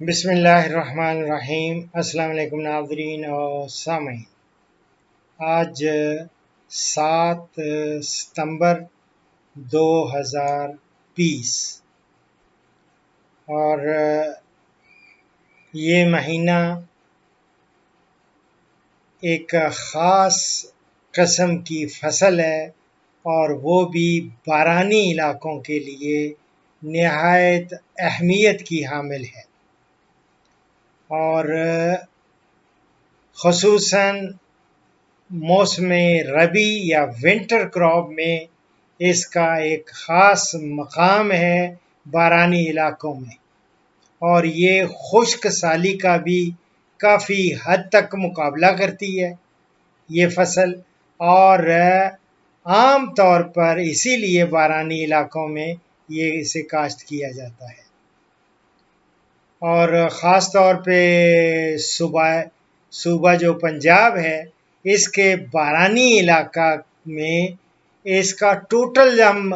بسم اللہ الرحمن الرحیم۔ السلام علیکم ناظرین اور سامعین۔ آج 7 ستمبر 2020 اور یہ مہینہ ایک خاص قسم کی فصل ہے اور وہ بھی بارانی علاقوں کے لیے نہایت اہمیت کی حامل ہے، اور خصوصاً موسم ربی یا ونٹر کراپ میں اس کا ایک خاص مقام ہے بارانی علاقوں میں، اور یہ خشک سالی کا بھی کافی حد تک مقابلہ کرتی ہے یہ فصل، اور عام طور پر اسی لیے بارانی علاقوں میں اسے کاشت کیا جاتا ہے، اور خاص طور پہ صوبہ جو پنجاب ہے اس کے بارانی علاقہ میں اس کا ٹوٹل ہم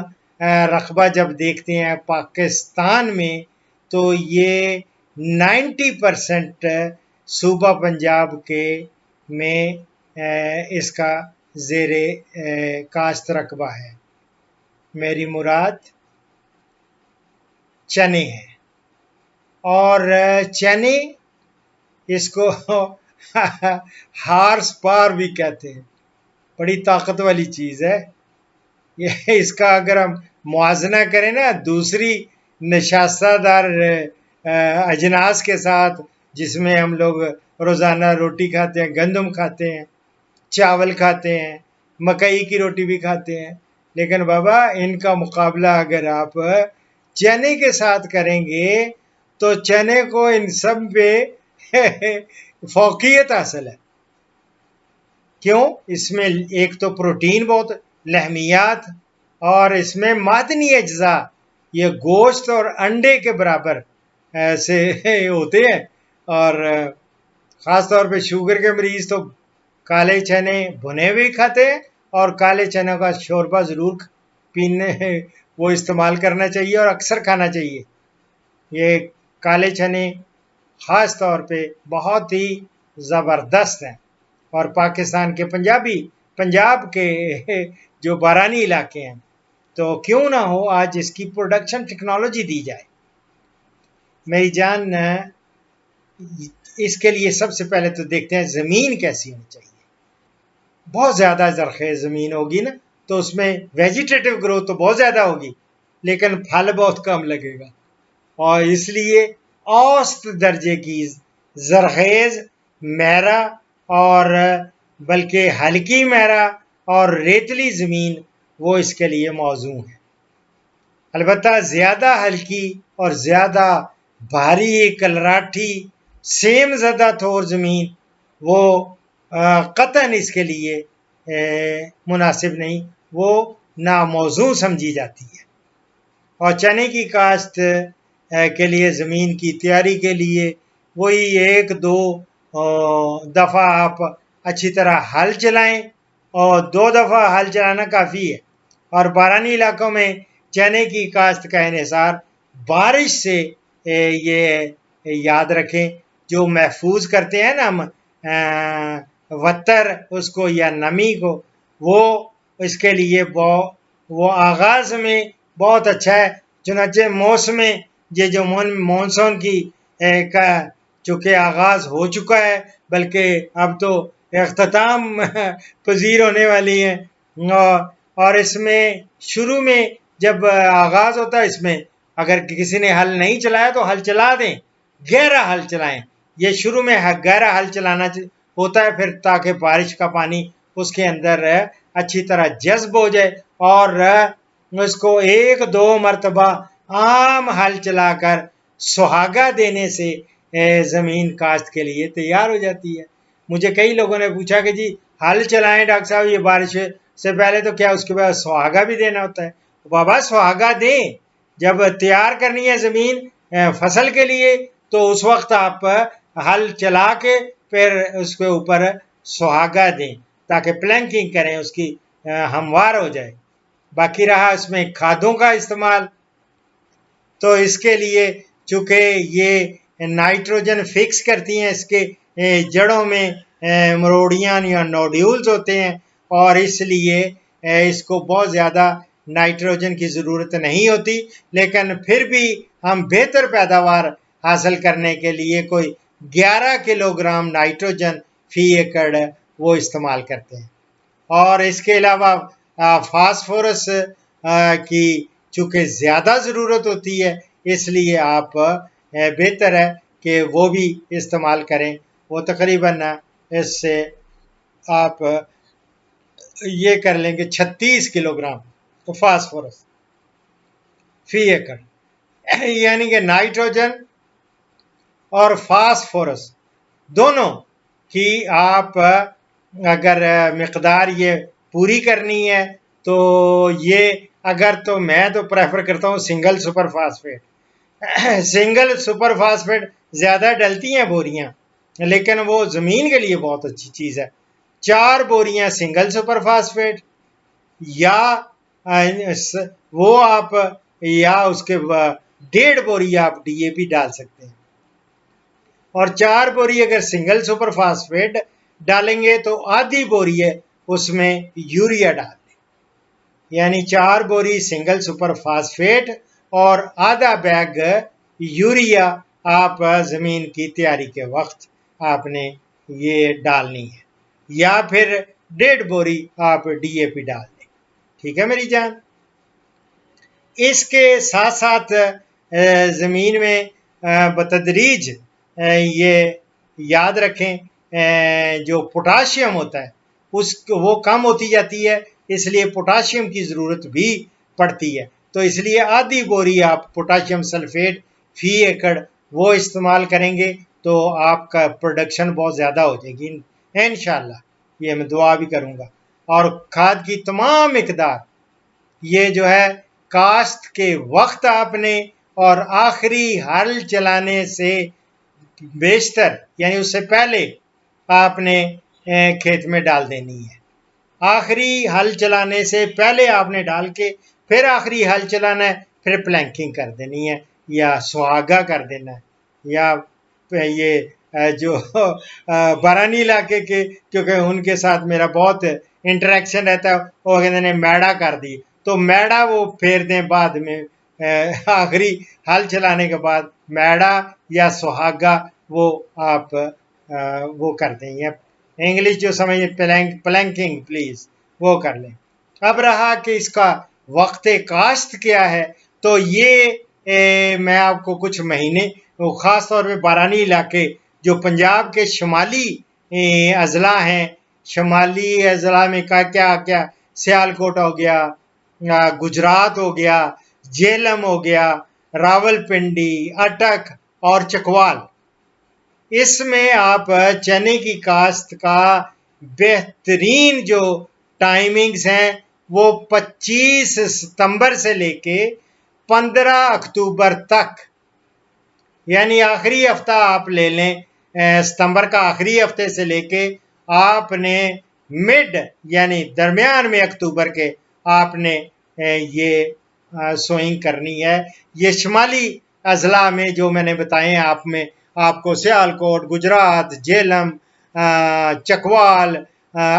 رقبہ جب دیکھتے ہیں پاکستان میں تو یہ 90% صوبہ پنجاب کے میں اس کا زیر کاشت رقبہ ہے۔ میری مراد چنے ہیں، اور چنے اس کو ہارس پاور بھی کہتے ہیں، بڑی طاقت والی چیز ہے یہ۔ اس کا اگر ہم موازنہ کریں نا دوسری نشاستہ دار اجناس کے ساتھ جس میں ہم لوگ روزانہ روٹی کھاتے ہیں، گندم کھاتے ہیں، چاول کھاتے ہیں، مکئی کی روٹی بھی کھاتے ہیں، لیکن بابا ان کا مقابلہ اگر آپ چنے کے ساتھ کریں گے تو چنے کو ان سب پہ فوقیت حاصل ہے۔ کیوں؟ اس میں ایک تو پروٹین بہت، لحمیات، اور اس میں معدنی اجزاء یہ گوشت اور انڈے کے برابر سے ہوتے ہیں، اور خاص طور پہ شوگر کے مریض تو کالے چنے بھنے ہوئے کھاتے ہیں، اور کالے چنوں کا شوربہ ضرور وہ استعمال کرنا چاہیے اور اکثر کھانا چاہیے۔ یہ کالے چنے خاص طور پہ بہت ہی زبردست ہیں، اور پاکستان کے پنجاب کے جو بارانی علاقے ہیں تو کیوں نہ ہو آج اس کی پروڈکشن ٹیکنالوجی دی جائے۔ میری جان، اس کے لیے سب سے پہلے تو دیکھتے ہیں زمین کیسی ہونی چاہیے۔ بہت زیادہ زرخیز زمین ہوگی نا تو اس میں ویجیٹیٹو گروتھ تو بہت زیادہ ہوگی لیکن پھل بہت کم لگے گا، اور اس لیے اوسط درجے کی زرخیز میرا اور بلکہ ہلکی میرا اور ریتلی زمین وہ اس کے لیے موزوں ہے۔ البتہ زیادہ ہلکی اور زیادہ بھاری کلراٹھی سیم زدہ تھور زمین وہ قطعاً اس کے لیے مناسب نہیں، وہ ناموزوں سمجھی جاتی ہے۔ اور چنے کی کاشت کے لیے زمین کی تیاری کے لیے وہی 1-2 دفعہ آپ اچھی طرح ہل چلائیں، اور 2 دفعہ ہل چلانا کافی ہے۔ اور بارانی علاقوں میں چنے کی کاشت کا انحصار بارش سے یہ یاد رکھیں جو محفوظ کرتے ہیں نا ہم وتر اس کو یا نمی کو، وہ اس کے لیے وہ آغاز میں بہت اچھا ہے۔ چنانچہ موسم یہ جو مونسون کی چونکہ آغاز ہو چکا ہے بلکہ اب تو اختتام پذیر ہونے والی ہیں، اور اس میں شروع میں جب آغاز ہوتا ہے اس میں اگر کسی نے ہل نہیں چلایا تو ہل چلا دیں، گہرا ہل چلائیں۔ یہ شروع میں گہرا ہل چلانا ہوتا ہے پھر تاکہ بارش کا پانی اس کے اندر اچھی طرح جذب ہو جائے، اور اس کو 1-2 مرتبہ عام ہل چلا کر سہاگا دینے سے زمین کاشت کے لیے تیار ہو جاتی ہے۔ مجھے کئی لوگوں نے پوچھا کہ جی ہل چلائیں ڈاکٹر صاحب یہ بارش سے پہلے تو کیا اس کے بعد سہاگا بھی دینا ہوتا ہے؟ بابا سہاگا دیں، جب تیار کرنی ہے زمین فصل کے لیے تو اس وقت آپ ہل چلا کے پھر اس کے اوپر سہاگا دیں تاکہ پلنکنگ کریں، اس کی ہموار ہو جائے۔ باقی رہا اس میں کھادوں کا استعمال، تو اس کے لیے چونکہ یہ نائٹروجن فکس کرتی ہیں، اس کے جڑوں میں مروڑیاں یا نوڈیولز ہوتے ہیں، اور اس لیے اس کو بہت زیادہ نائٹروجن کی ضرورت نہیں ہوتی، لیکن پھر بھی ہم بہتر پیداوار حاصل کرنے کے لیے کوئی 11 کلو گرام نائٹروجن فی ایکڑ وہ استعمال کرتے ہیں۔ اور اس کے علاوہ فاسفورس کی چونکہ زیادہ ضرورت ہوتی ہے، اس لیے آپ بہتر ہے کہ وہ بھی استعمال کریں۔ وہ تقریباً اس سے آپ یہ کر لیں گے 36 کلو گرام فاسفورس فی ایکڑ، یعنی کہ نائٹروجن اور فاسفورس دونوں کی آپ اگر مقدار یہ پوری کرنی ہے تو یہ میں تو پریفر کرتا ہوں single super phosphate. Single super phosphate زیادہ ڈلتی ہیں بوریاں، لیکن وہ زمین کے لیے بہت اچھی چیز ہے۔ 4 بوریاں سنگل سپر فاسفیٹ، یا وہ آپ یا اس کے 1.5 بوری آپ ڈی اے پی ڈال سکتے ہیں، اور 4 بوری اگر سنگل سپر فاسفیٹ ڈالیں گے تو آدھی بوری ہے اس میں یوریا ڈال دیں، یعنی 4 بوری سنگل سپر فاسفیٹ اور آدھا بیگ یوریا آپ زمین کی تیاری کے وقت آپ نے یہ ڈالنی ہے، یا پھر 1.5 بوری آپ ڈی اے پی ڈال دیں۔ ٹھیک ہے میری جان؟ اس کے ساتھ ساتھ زمین میں بتدریج یہ یاد رکھیں جو پوٹاشیم ہوتا ہے وہ کم ہوتی جاتی ہے، اس لیے پوٹاشیم کی ضرورت بھی پڑتی ہے، تو اس لیے آدھی بوری آپ پوٹاشیم سلفیٹ فی ایکڑ وہ استعمال کریں گے تو آپ کا پروڈکشن بہت زیادہ ہو جائے گی انشاءاللہ، یہ میں دعا بھی کروں گا۔ اور کھاد کی تمام مقدار یہ جو ہے کاشت کے وقت آپ نے اور آخری ہل چلانے سے بیشتر یعنی اس سے پہلے آپ نے کھیت میں ڈال دینی ہے۔ آخری ہل چلانے سے پہلے آپ نے ڈال کے پھر آخری ہل چلانا ہے، پھر پلانکنگ کر دینی ہے یا سہاگا کر دینا ہے، یا یہ جو بارانی علاقے کے کیونکہ ان کے ساتھ میرا بہت انٹریکشن رہتا ہے، وہ کہتے ہیں میڑا کر دی، تو میڑا وہ پھیر دیں بعد میں آخری ہل چلانے کے بعد میڑا یا سہاگا وہ آپ وہ کر دیں، یا انگلش جو سمجھیں پلانکنگ پلیز وہ کر لیں۔ اب رہا کہ اس کا وقت کاشت کیا ہے، تو یہ میں آپ کو کچھ مہینے خاص طور پہ بارانی علاقے جو پنجاب کے شمالی اضلاع ہیں، شمالی اضلاع میں کیا سیالکوٹ ہو گیا، گجرات ہو گیا، جہلم ہو گیا، راول پنڈی، اٹک اور چکوال، اس میں آپ چنے کی کاشت کا بہترین جو ٹائمنگز ہیں وہ 25 ستمبر سے لے کے 15 اکتوبر تک، یعنی آخری ہفتہ آپ لے لیں، ستمبر کا آخری ہفتے سے لے کے آپ نے یعنی درمیان میں اکتوبر کے آپ نے یہ سوئنگ کرنی ہے۔ یہ شمالی اضلاع میں جو میں نے بتائے آپ کو سیالکوٹ، گجرات، جہلم، چکوال،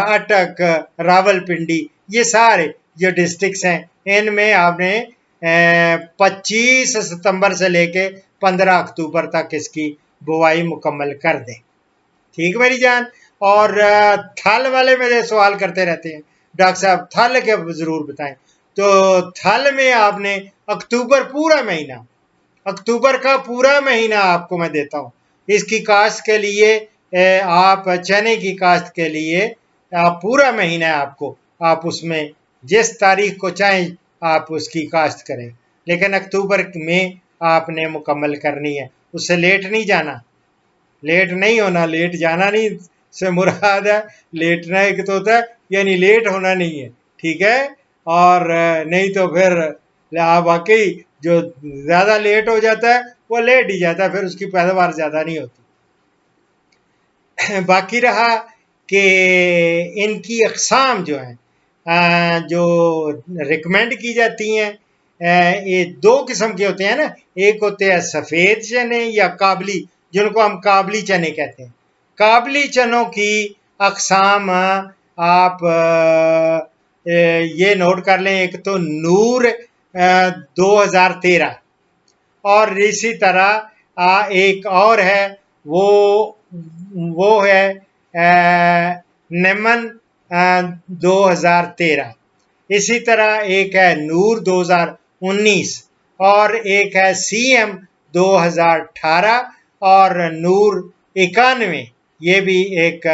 اٹک، راول پنڈی، یہ سارے جو ڈسٹرکٹس ہیں ان میں آپ نے 25 ستمبر سے لے کے 15 اکتوبر تک اس کی بوائی مکمل کر دیں۔ ٹھیک میری جان؟ اور تھل والے میرے سوال کرتے رہتے ہیں ڈاکٹر صاحب تھل کے ضرور بتائیں، تو تھل میں آپ نے اکتوبر کا پورا مہینہ آپ کو میں دیتا ہوں اس کی کاشت کے لیے، آپ چنے کی کاشت کے لیے آپ پورا مہینہ آپ اس میں جس تاریخ کو چاہیں آپ اس کی کاشت کریں، لیکن اکتوبر میں آپ نے مکمل کرنی ہے، اس سے لیٹ نہیں جانا، لیٹ نہیں ہونا، لیٹ جانا نہیں سے مراد ہے لیٹنا ایک تو ہوتا ہے یعنی لیٹ ہونا نہیں ہے، ٹھیک ہے؟ اور نہیں تو پھر واقعی جو زیادہ لیٹ ہو جاتا ہے وہ لیٹ ہی جاتا ہے، پھر اس کی پیداوار زیادہ نہیں ہوتی۔ باقی رہا کہ ان کی اقسام جو ہیں جو ریکمینڈ کی جاتی ہیں، یہ 2 قسم کے ہوتے ہیں نا، ایک ہوتے ہیں سفید چنے یا کابلی جن کو ہم کابلی چنے کہتے ہیں. کابلی چنوں کی اقسام آپ یہ نوٹ کر لیں. ایک تو نور 2013 اور اسی طرح ایک اور ہے وہ ہے نمن 2013. اسی طرح ایک ہے نور 2019 اور ایک ہے سی ایم 2018 اور نور 91. یہ بھی ایک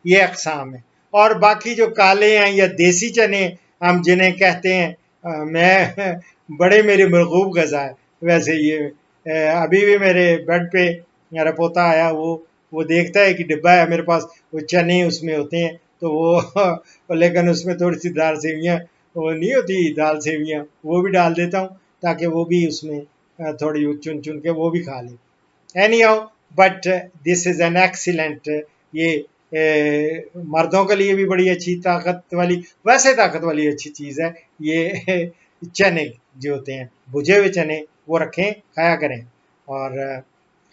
یہ اقسام ہے. اور باقی جو کالے ہیں یا دیسی چنے ہم جنہیں کہتے ہیں میں بڑے میری مرغوب غذا ہے. ویسے یہ ابھی بھی میرے بیڈ پہ میرا پوتا آیا وہ دیکھتا ہے کہ ڈبہ ہے میرے پاس, وہ چنے اس میں ہوتے ہیں تو وہ لیکن اس میں تھوڑی سی دال سیویاں وہ نہیں ہوتی دال سیویاں وہ بھی ڈال دیتا ہوں تاکہ وہ بھی اس میں تھوڑی چن چن کے وہ بھی کھا لیں. Any how but this is an excellent. یہ مردوں کے لیے بھی بڑی اچھی طاقت والی اچھی چیز ہے. یہ چنے جو ہوتے ہیں بھجے ہوئے چنے وہ رکھیں کھایا کریں اور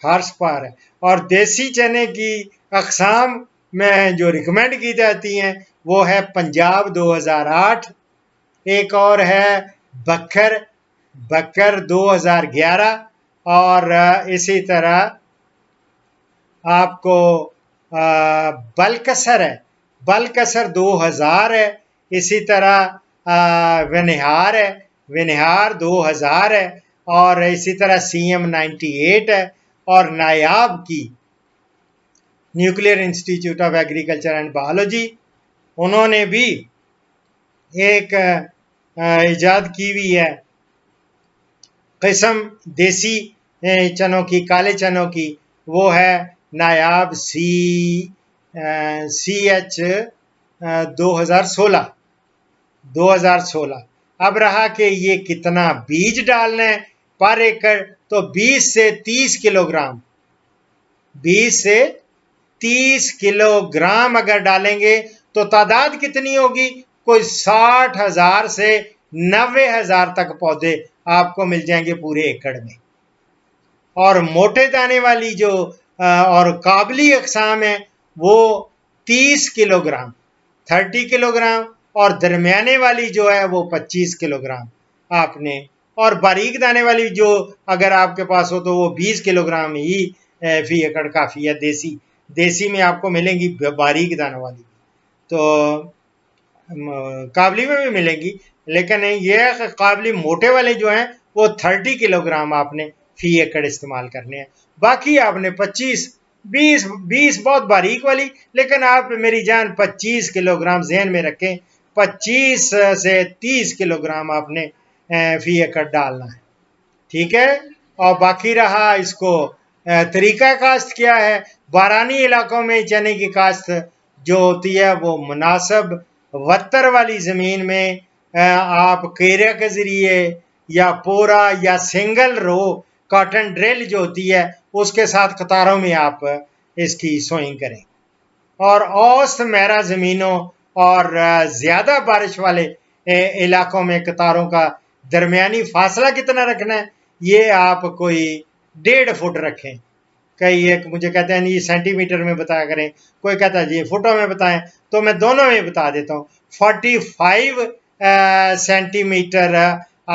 ہارس پار ہے. اور دیسی چنے کی اقسام میں جو ریکمینڈ کی جاتی ہیں وہ ہے پنجاب 2008, ایک اور ہے بکر 2011 اور اسی طرح آپ کو بلکسر 2000 ہے. اسی طرح ونہار 2000 ہے اور اسی طرح سی ایم 98 ہے. اور نایاب کی nuclear institute of agriculture and biology انہوں نے بھی ایک ایجاد کی ہوئی ہے قسم دیسی چنوں کی, کالے چنوں کی. وہ ہے نایاب سی ایچ 2016. اب رہا کہ یہ کتنا بیج ڈالنا ہے پر ایکڑ, تو 20 سے 30 کلو گرام اگر ڈالیں گے تو تعداد کتنی ہوگی؟ کوئی 60,000 سے 90,000 تک پودے آپ کو مل جائیں گے پورے ایکڑ میں. اور موٹے دانے والی جو اور قابلی اقسام ہیں وہ 30 کلو گرام 30 کلو گرام اور درمیانے والی جو ہے وہ 25 کلو گرام آپ نے, اور باریک دانے والی جو اگر آپ کے پاس ہو تو وہ 20 کلو گرام ہی فی ایکڑ کافی ہے. دیسی میں آپ کو ملیں گی باریک دانوں والی, تو قابلی میں بھی ملیں گی, لیکن یہ قابلی موٹے والے جو ہیں وہ 30 کلو گرام آپ نے فی ایکڑ استعمال کرنے ہیں. باقی آپ نے 20 بہت باریک والی, لیکن آپ میری جان 25 کلو گرام ذہن میں رکھیں, 25 سے 30 کلو گرام آپ نے فی ایکڑ ڈالنا ہے. ٹھیک ہے. اور باقی رہا اس کو طریقہ کاشت کیا ہے. بارانی علاقوں میں چنے کی کاشت جو ہوتی ہے وہ مناسب وتر والی زمین میں آپ کیرے کے ذریعے یا پورا یا سنگل رو کاٹن ڈرل جو ہوتی ہے اس کے ساتھ قطاروں میں آپ اس کی سوئنگ کریں. اور اوسط میرا زمینوں اور زیادہ بارش والے علاقوں میں قطاروں کا درمیانی فاصلہ کتنا رکھنا ہے؟ یہ آپ کوئی 1.5 فٹ رکھیں. کئی ایک مجھے کہتے ہیں یہ سینٹی میٹر میں بتایا کریں, کوئی کہتا ہے یہ فٹوں میں بتائیں, تو میں دونوں میں بتا دیتا ہوں. 45 سینٹی میٹر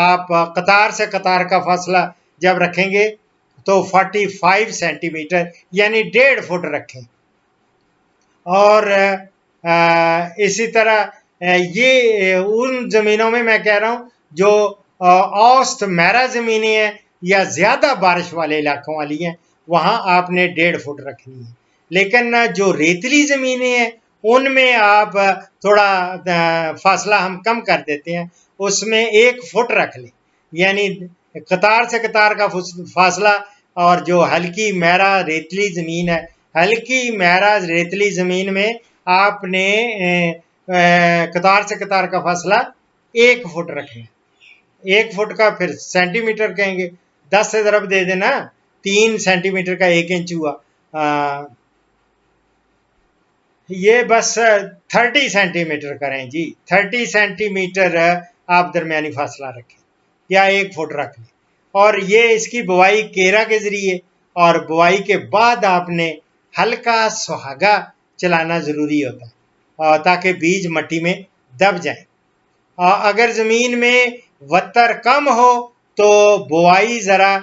آپ قطار سے قطار کا فاصلہ جب رکھیں گے تو 45 سینٹی میٹر یعنی 1.5 فٹ رکھیں. اور اسی طرح یہ ان زمینوں میں کہہ رہا ہوں جو اوسط میرا زمینیں ہیں یا زیادہ بارش والے علاقوں والی ہیں, وہاں آپ نے 1.5 فٹ رکھنی ہے. لیکن جو ریتلی زمینیں ہیں ان میں آپ تھوڑا فاصلہ ہم کم کر دیتے ہیں, اس میں 1 فٹ رکھ لیں, یعنی قطار سے قطار کا فاصلہ. اور جو ہلکی میرا ریتلی زمین ہے, ہلکی میرا ریتلی زمین میں آپ نے قطار سے قطار کا فاصلہ 1 فٹ رکھنا ہے. 1 فٹ کا پھر سینٹی میٹر کہیں گے, 10 سے ضرب دے دینا, 3 سینٹی میٹر کا 1 انچ ہوا. یہ بس 30 سینٹی میٹر کریں جی, 30 سینٹی میٹر آپ درمیانی فاصلہ رکھیں یا 1 فٹ رکھ لیں. اور یہ اس کی بوائی کیرا کے ذریعے اور بوائی کے بعد آپ نے ہلکا سہاگا چلانا ضروری ہوتا ہے تاکہ بیج مٹی میں دب جائیں۔ اگر زمین میں وتر کم ہو تو بوائی ذرا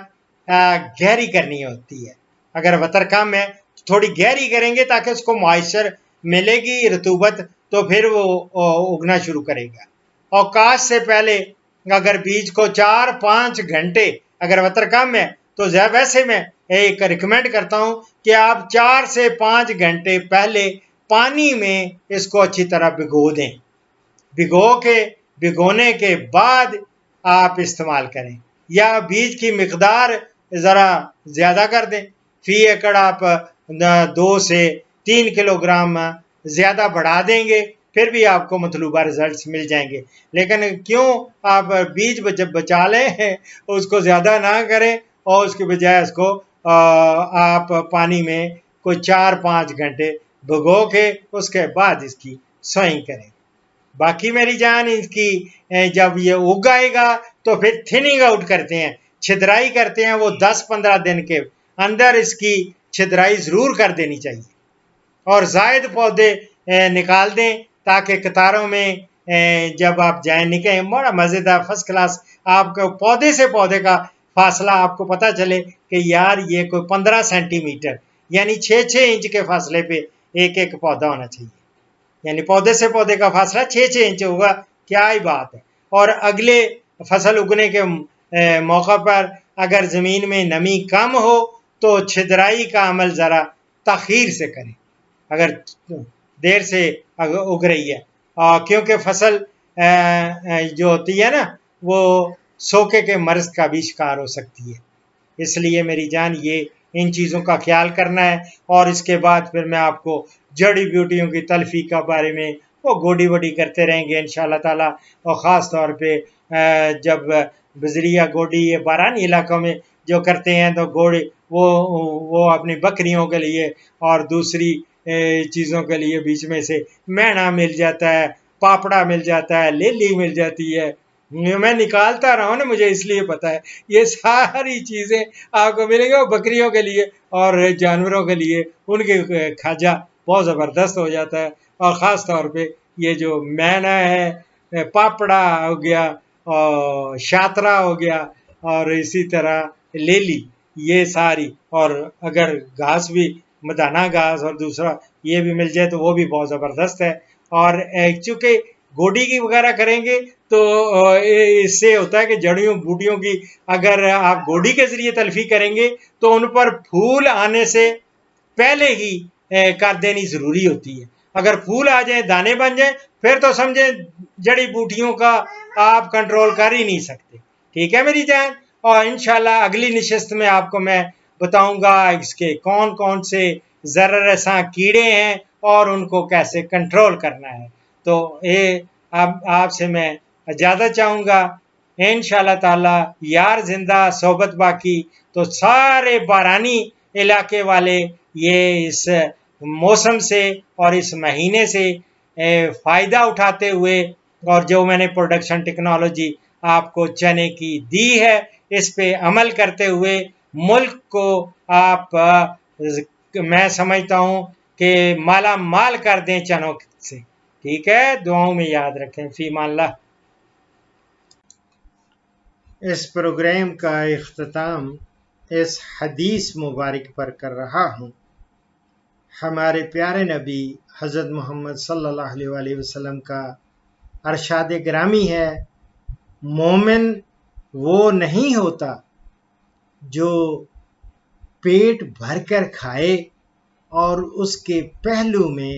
گہری کرنی ہوتی ہے۔ اگر وتر کم ہے تو تھوڑی گہری کریں گے تاکہ اس کو موائسچر ملے گی، رطوبت، تو پھر وہ اگنا شروع کرے گا۔ اوقات سے پہلے اگر بیج کو 4-5 گھنٹے، اگر وتر کم ہے تو ویسے میں ایک ریکمینڈ کرتا ہوں کہ آپ 4 سے 5 گھنٹے پہلے پانی میں اس کو اچھی طرح بھگو دیں۔ بھگونے کے بعد آپ استعمال کریں، یا بیج کی مقدار ذرا زیادہ کر دیں۔ فی ایکڑ آپ 2 سے 3 کلو گرام زیادہ بڑھا دیں گے، پھر بھی آپ کو مطلوبہ رزلٹس مل جائیں گے۔ لیکن کیوں آپ بیج جب بچا لیں اس کو زیادہ نہ کریں، اور اس کے بجائے اس کو آپ پانی میں کوئی 4-5 گھنٹے بھگو کے اس کے بعد اس کی سوئنگ کریں۔ باقی میری جان اس کی جب یہ اگ آئے گا تو پھر تھننگ آؤٹ کرتے ہیں، چھدرائی کرتے ہیں، وہ 10-15 دن کے اندر اس کی چھدرائی ضرور کر دینی چاہیے، اور زائد پودے نکال دیں تاکہ قطاروں میں جب آپ جائیں نکلیں بڑا مزیدار فرسٹ کلاس آپ کو پودے سے پودے کا فاصلہ آپ کو پتہ چلے کہ یار یہ کوئی 15 سینٹی میٹر یعنی 6-6 انچ کے فاصلے پہ ایک پودا ہونا چاہیے، یعنی پودے سے پودے کا فاصلہ 6-6 انچ ہوگا، کیا ہی بات ہے۔ اور اگلے فصل اگنے کے موقع پر اگر زمین میں نمی کم ہو تو چھدرائی کا عمل ذرا تاخیر سے کریں اگر دیر سے اگ رہی ہے، کیونکہ فصل جو ہوتی ہے نا وہ سوکے کے مرض کا بھی شکار ہو سکتی ہے۔ اس لیے میری جان یہ ان چیزوں کا خیال کرنا ہے، اور اس کے بعد پھر میں آپ کو جڑی بوٹیوں کی تلفی کا بارے میں وہ گوڈی وڈی کرتے رہیں گے انشاءاللہ تعالیٰ، اور خاص طور پہ جب بذریعہ گوڈی یہ بارانی علاقوں میں جو کرتے ہیں تو گوڑے وہ اپنی بکریوں کے لیے اور دوسری چیزوں کے لیے بیچ میں سے مہنا مل جاتا ہے، پاپڑا مل جاتا ہے، لیلی مل جاتی ہے، میں نکالتا رہا ہوں نا، مجھے اس لیے پتہ ہے یہ ساری چیزیں آپ کو ملیں گی، اور بکریوں کے لیے اور جانوروں کے لیے ان کے کھاجا بہت زبردست ہو جاتا ہے، اور خاص طور پہ یہ جو مہنا ہے، پاپڑا ہو گیا اور شاترا ہو گیا، اور اسی طرح لیلی، یہ ساری، اور اگر گھاس بھی مدانہ گھاس اور دوسرا یہ بھی مل جائے تو وہ بھی بہت زبردست ہے۔ اور چونکہ گوڈی کی وغیرہ کریں گے تو اس سے ہوتا ہے کہ جڑیوں بوٹیوں کی اگر آپ گوڈی کے ذریعے تلفی کریں گے تو ان پر پھول آنے سے پہلے ہی کر دینی ضروری ہوتی ہے۔ اگر پھول آ جائیں، دانے بن جائیں، پھر تو سمجھیں جڑی بوٹیوں کا آپ کنٹرول کر ہی نہیں سکتے۔ ٹھیک ہے میری جان، اور انشاءاللہ اگلی نشست میں آپ کو میں بتاؤں گا اس کے کون کون سے ضرر رساں کیڑے ہیں اور ان کو کیسے کنٹرول کرنا ہے۔ تو اب آپ سے میں اجازت چاہوں گا، انشاءاللہ تعالی یار زندہ صحبت باقی، تو سارے بارانی علاقے والے یہ اس موسم سے اور اس مہینے سے فائدہ اٹھاتے ہوئے، اور جو میں نے پروڈکشن ٹیکنالوجی آپ کو چنے کی دی ہے اس پہ عمل کرتے ہوئے ملک کو آپ میں سمجھتا ہوں کہ مالا مال کر دیں چنوں سے۔ ٹھیک ہے، دعاؤں میں یاد رکھیں، فی امان اللہ۔ اس پروگرام کا اختتام اس حدیث مبارک پر کر رہا ہوں۔ ہمارے پیارے نبی حضرت محمد صلی اللہ علیہ وآلہ وسلم کا ارشاد گرامی ہے، مومن وہ نہیں ہوتا جو پیٹ بھر کر کھائے اور اس کے پہلو میں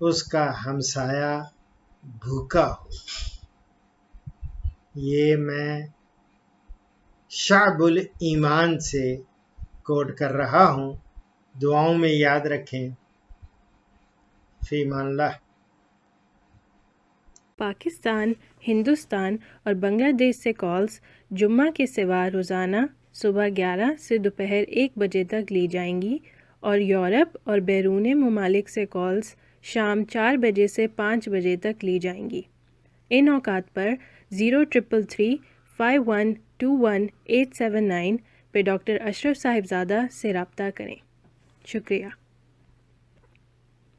اس کا ہمسایہ بھوکا ہو۔ یہ میں شعب الایمان سے کوٹ کر رہا ہوں، دعاؤں میں یاد رکھیں، فی امان اللہ۔ پاکستان، ہندوستان اور بنگلہ دیش سے کالز جمعہ کے سوا روزانہ صبح 11 سے دوپہر 1 بجے تک لی جائیں گی، اور یورپ اور بیرون ممالک سے کالز شام 4 بجے سے 5 بجے تک لی جائیں گی۔ ان اوقات پر 0333 5121 879 پہ ڈاکٹر اشرف صاحبزادہ سے رابطہ کریں۔ شکریہ۔